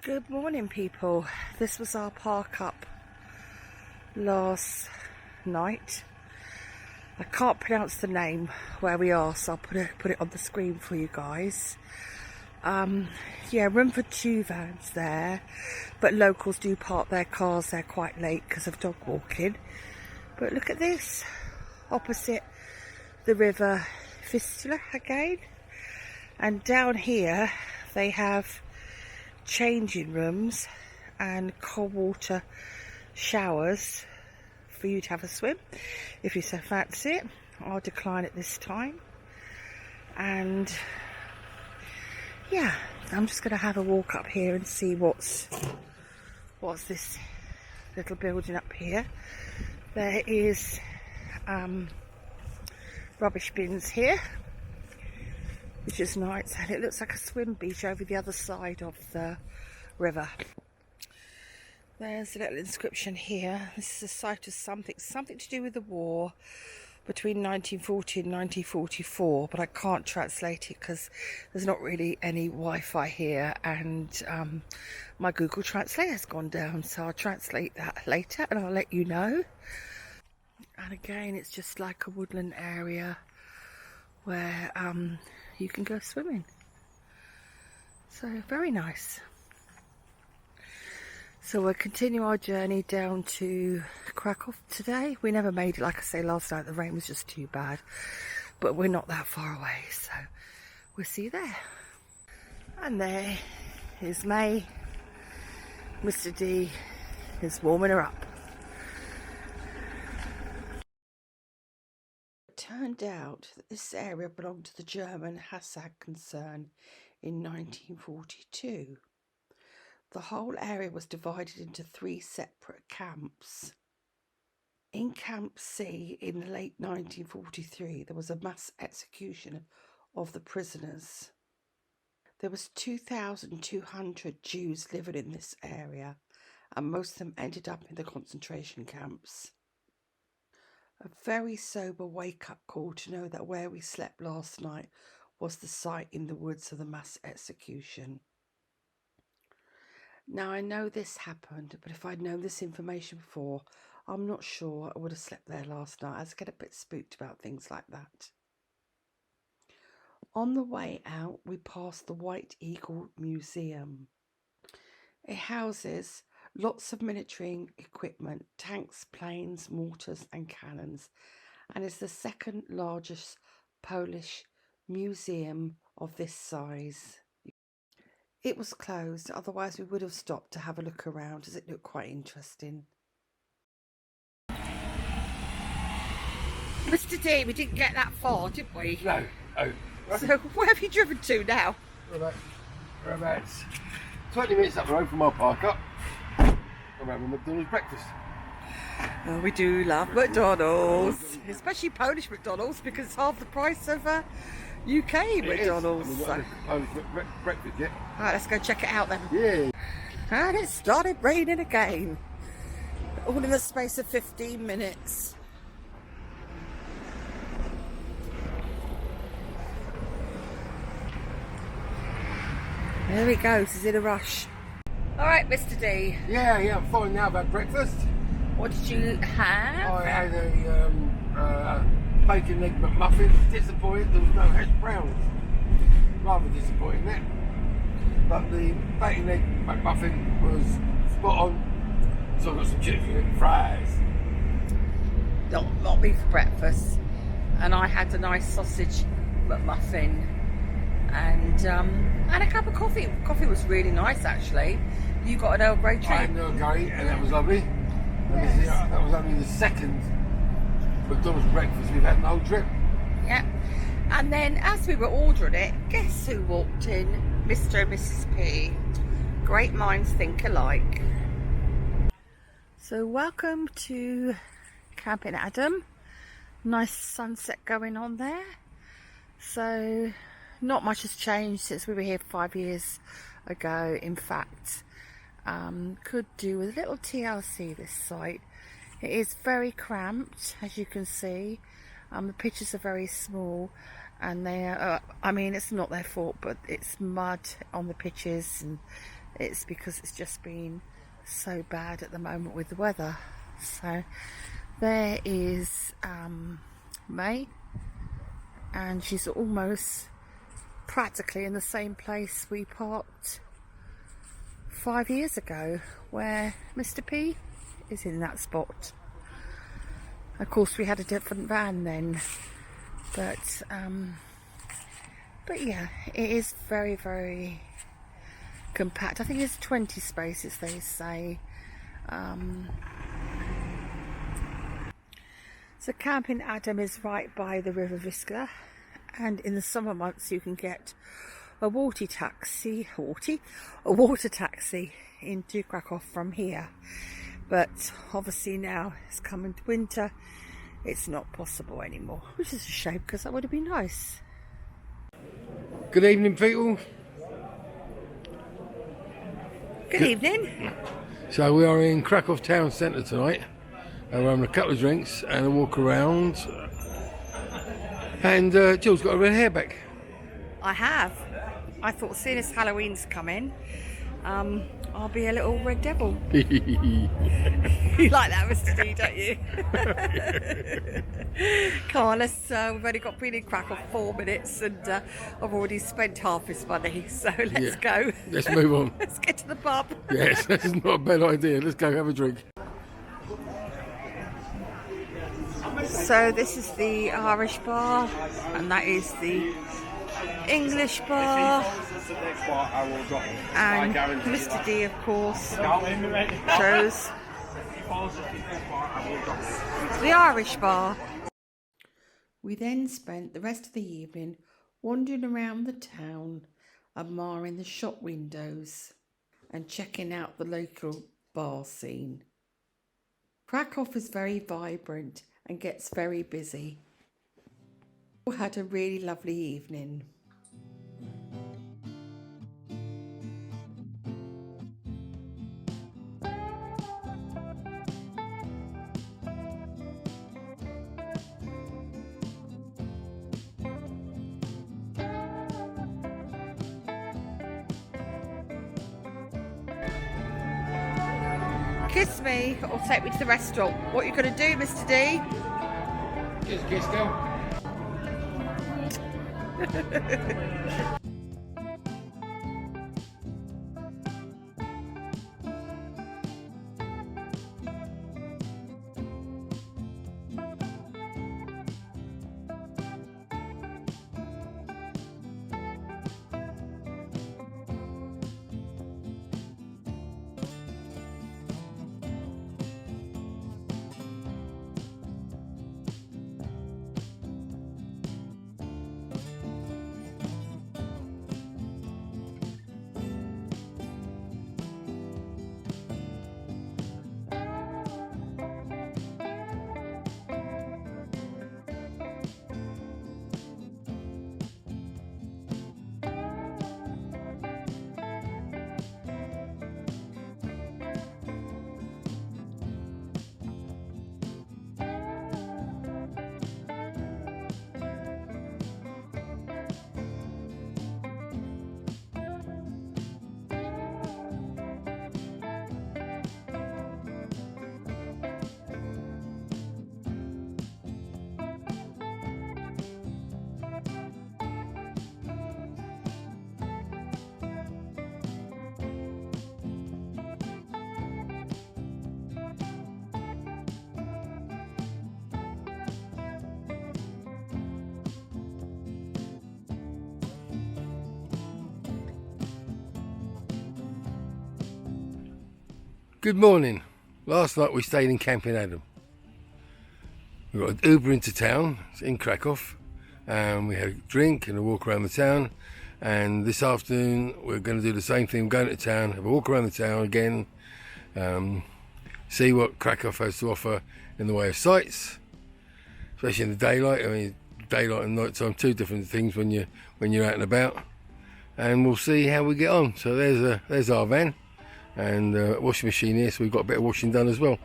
Good morning, people. This was our park up last night. I can't pronounce the name where we are, so I'll put it on the screen for you guys. Yeah, room for 2 vans there, but locals do park their cars there quite late because of dog walking. But look at this, opposite the river Fistula again, and down here they have changing rooms and cold water showers for you to have a swim if you so fancy it. I'll decline it this time. And yeah, I'm just going to have a walk up here and see what's this little building up here. There is rubbish bins here, which is nice, and it looks like a swim beach over the other side of the river. There's a little inscription here. This is a site of something to do with the war between 1940 and 1944, but I can't translate it because there's not really any Wi-Fi here, and my Google Translate has gone down, so I'll translate that later and I'll let you know. And again, it's just like a woodland area where you can go swimming. So very nice. So we'll continue our journey down to Krakow today. We never made it, like I say, last night the rain was just too bad, but we're not that far away, so we'll see you there. And there is May. Mr. D is warming her up. It turned out that this area belonged to the German Hassag concern in 1942. The whole area was divided into 3 separate camps. In Camp C in the late 1943, there was a mass execution of the prisoners. There was 2,200 Jews living in this area, and most of them ended up in the concentration camps. A very sober wake-up call to know that where we slept last night was the site in the woods of the mass execution. Now, I know this happened, but if I'd known this information before, I'm not sure I would have slept there last night. I get a bit spooked about things like that. On the way out, we passed the White Eagle Museum. It houses lots of military equipment, tanks, planes, mortars and cannons, and is the second largest Polish museum of this size. It was closed, otherwise we would have stopped to have a look around, as it looked quite interesting. Mr. D, we didn't get that far, did we? No. Oh. So where have you driven to now? We're about 20 minutes up the road from our park up. I'm having McDonald's breakfast. Oh, we do love McDonald's, especially Polish McDonald's, because it's half the price of UK McDonald's. Polish breakfast, yeah. Alright, let's go check it out then. Yeah. And it started raining again. All in the space of 15 minutes. There he goes, he's in a rush. Alright, Mr. D. Yeah, I'm fine now. I've had breakfast. What did you have? I had a bacon egg McMuffin. Disappointed there was no hash browns. Rather disappointing that. But the bacon egg McMuffin was spot on. So I got some chicken fries. Not me for breakfast. And I had a nice sausage McMuffin and a cup of coffee. Coffee was really nice, actually. You got an Earl Grey treat. I had an Earl Grey, and that was lovely. Yes. That was only the second McDonald's breakfast we've had in the whole trip. Yeah. And then as we were ordering it, guess who walked in? Mr. and Mrs. P. Great minds think alike. So welcome to Camping Adam. Nice sunset going on there. So not much has changed since we were here 5 years ago. In fact, could do with a little TLC, this site. It is very cramped, as you can see. The pictures are very small, and they are, I mean, it's not their fault, but it's mud on the pitches and it's because it's just been so bad at the moment with the weather. So there is May, and she's almost practically in the same place we parked 5 years ago, where Mr. P is in that spot. Of course we had a different van then, but yeah, it is very, very compact. I think it's 20 spaces, they say. So Camping Adam is right by the River Vistula, and in the summer months you can get a water taxi into Krakow from here. But obviously now it's coming to winter, it's not possible anymore, which is a shame because that would have been nice. Good evening, people. Good evening. So we are in Krakow town centre tonight, and we're having a couple of drinks and a walk around. And Jill's got her red hair back. I have. I thought, seeing as Halloween's coming, I'll be a little red devil. You like that, Mr. D, don't you? Come on, let's. We've only been in Krakow 4 minutes, and I've already spent half his money. So let's go. Let's move on. Let's get to the pub. Yes, that's not a bad idea. Let's go have a drink. So this is the Irish bar, and that is the English bar, and Mr. D, of course, chose the Irish bar. We then spent the rest of the evening wandering around the town, admiring the shop windows and checking out the local bar scene. Krakow is very vibrant and gets very busy. We had a really lovely evening. Kiss me or take me to the restaurant. What are you going to do, Mr. D? Just kiss, girl. Good morning. Last night we stayed in Camping Adam. We got an Uber into town, it's in Krakow, and we had a drink and a walk around the town. And this afternoon we're going to do the same thing, going to town, have a walk around the town again, see what Krakow has to offer in the way of sights, especially in the daylight. I mean, daylight and night time, two different things when you're out and about. And we'll see how we get on. So there's our van. And washing machine here, so we've got a bit of washing done as well.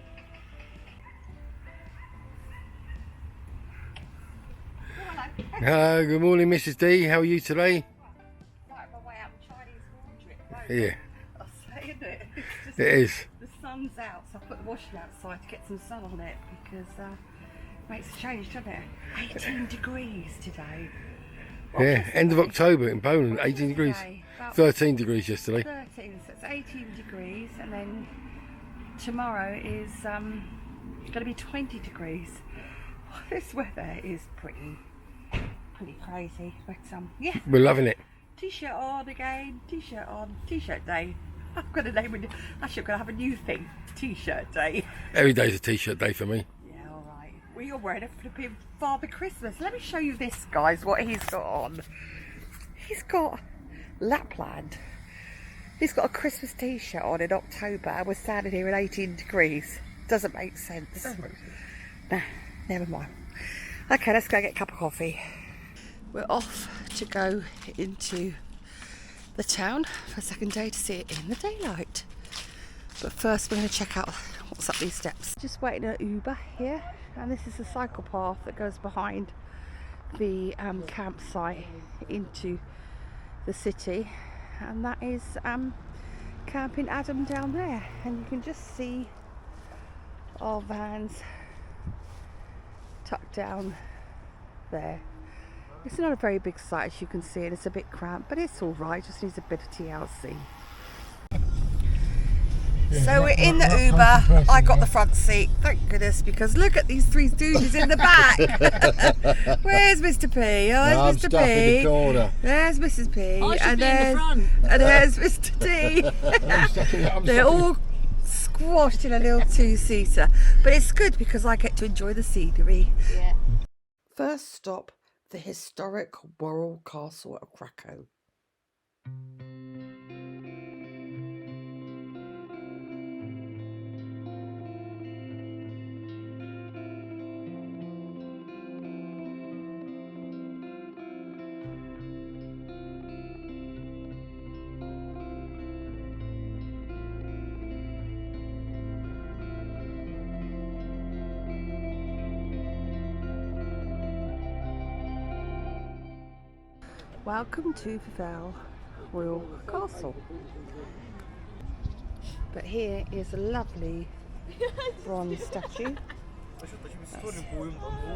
Good morning, Mrs. D. How are you today? Yeah. day, isn't it? It's just, It is. the sun's out, so I put the washing outside to get some sun on it because it makes a change, doesn't it? 18 degrees today. Yeah, end of October in Poland, 18 degrees. 13 degrees yesterday. 13, so it's 18 degrees, and then tomorrow is going to be 20 degrees. This weather is pretty crazy, but yeah. We're loving it. T-shirt on again, t-shirt on, t-shirt day. I'm going to name it, actually I'm going to have a new thing, t-shirt day. Every day's a t-shirt day for me. Yeah, alright. Well, you're wearing it for Father Christmas. Let me show you this, guys, what he's got on. He's got Lapland. He's got a Christmas t-shirt on in October and we're standing here at 18 degrees. Doesn't make sense. Nah, never mind. Okay, let's go get a cup of coffee. We're off to go into the town for a second day to see it in the daylight. But first we're going to check out what's up these steps. Just waiting at Uber here, and this is the cycle path that goes behind the campsite into the city, and that is Camping Adam down there, and you can just see our vans tucked down there. It's not a very big site, as you can see, and it's a bit cramped, but it's all right. Just needs a bit of TLC. So we're in the Uber. I got the front seat, thank goodness, because look at these three stooges in the back. Where's Mr. P? Oh, there's Mr. P. In the corner. There's Mrs. P. I should be in the front. And there's Mr. D. They're all squashed in a little two-seater, but it's good because I get to enjoy the scenery. Yeah. First stop, the historic Royal Castle of Krakow. Welcome to Wawel Royal Castle. But here is a lovely bronze statue. That's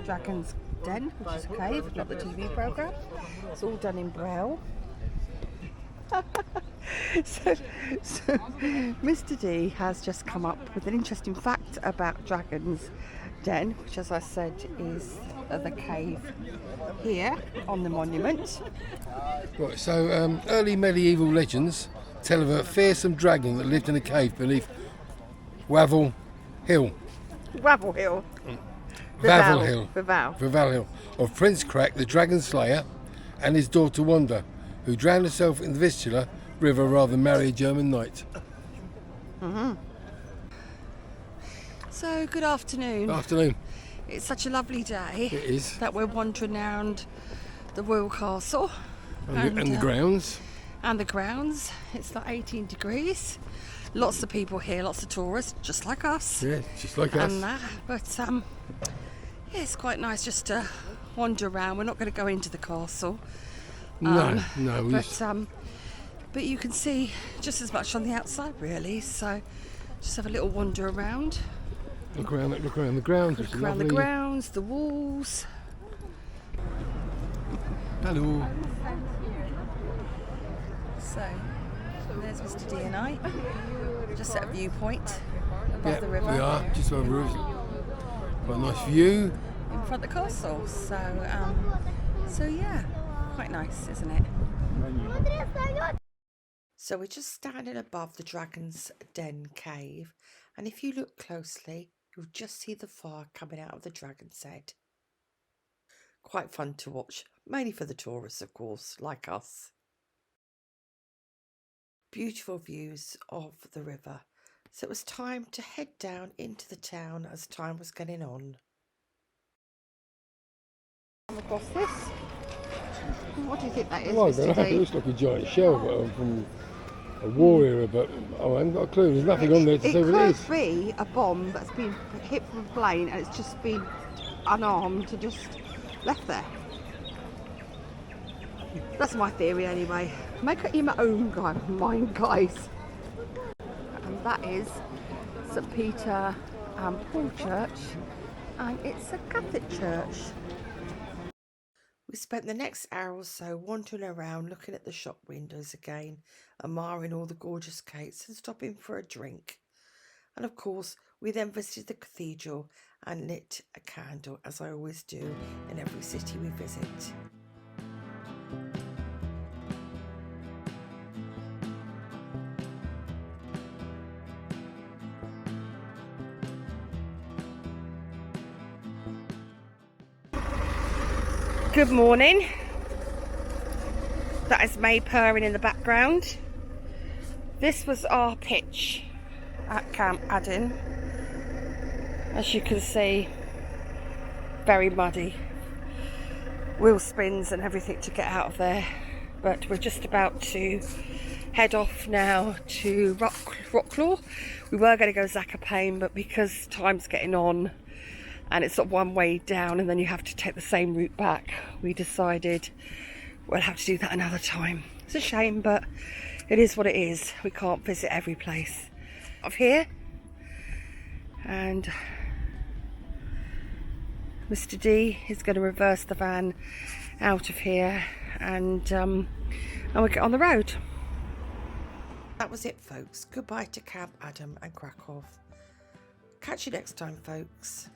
Dragon's Den, which is a cave, not the TV programme. It's all done in Braille. so Mr. D has just come up with an interesting fact about Dragon's Den, which, as I said, is the cave here on the monument. Right, so early medieval legends tell of a fearsome dragon that lived in a cave beneath Wawel Hill. Wawel Hill. Wawel Hill. Wawel Hill. Of Prince Krak, the dragon slayer, and his daughter Wanda, who drowned herself in the Vistula River rather than marry a German knight. So, good afternoon. Afternoon. It's such a lovely day. It is. That we're wandering around the Royal Castle. And the grounds. And the grounds. It's like 18 degrees. Lots of people here, lots of tourists, just like us. Yeah, just like us. And but yeah, it's quite nice just to wander around. We're not going to go into the castle. No. But you can see just as much on the outside, really. So just have a little wander around. Look around the grounds. Look around the grounds, the walls. Hello. So there's Mr. D and I, just at a viewpoint above the river. We are just above the river. Got a nice view in front of the castle. So yeah, quite nice, isn't it? So we're just standing above the Dragon's Den cave, and if you look closely, you'll just see the fire coming out of the dragon's head. Quite fun to watch, mainly for the tourists, of course, like us. Beautiful views of the river. So it was time to head down into the town as time was getting on. Come across this. What do you think that is, Well, I Mr. don't know. D? It looks like a giant shell from a war era, but I haven't got a clue. There's nothing on there to say what it is. It could be a bomb that's been hit from a plane and it's just been unarmed and just left there. That's my theory anyway. Make it your own mind, guys. That is St Peter and Paul Church, and it's a Catholic church. We spent the next hour or so wandering around, looking at the shop windows again, admiring all the gorgeous gates and stopping for a drink. And of course, we then visited the cathedral and lit a candle, as I always do in every city we visit. Good morning. That is May purring in the background. This was our pitch at Camp Aden. As you can see, very muddy. Wheel spins and everything to get out of there. But we're just about to head off now to Rocklaw. We were going to go Zakopane, but because time's getting on and it's sort of one way down and then you have to take the same route back, we decided we'll have to do that another time. It's a shame, but it is what it is. We can't visit every place. Of here, and Mr. D is going to reverse the van out of here, and we'll get on the road. That was it, folks. Goodbye to Camp Adam and Krakow. Catch you next time, folks.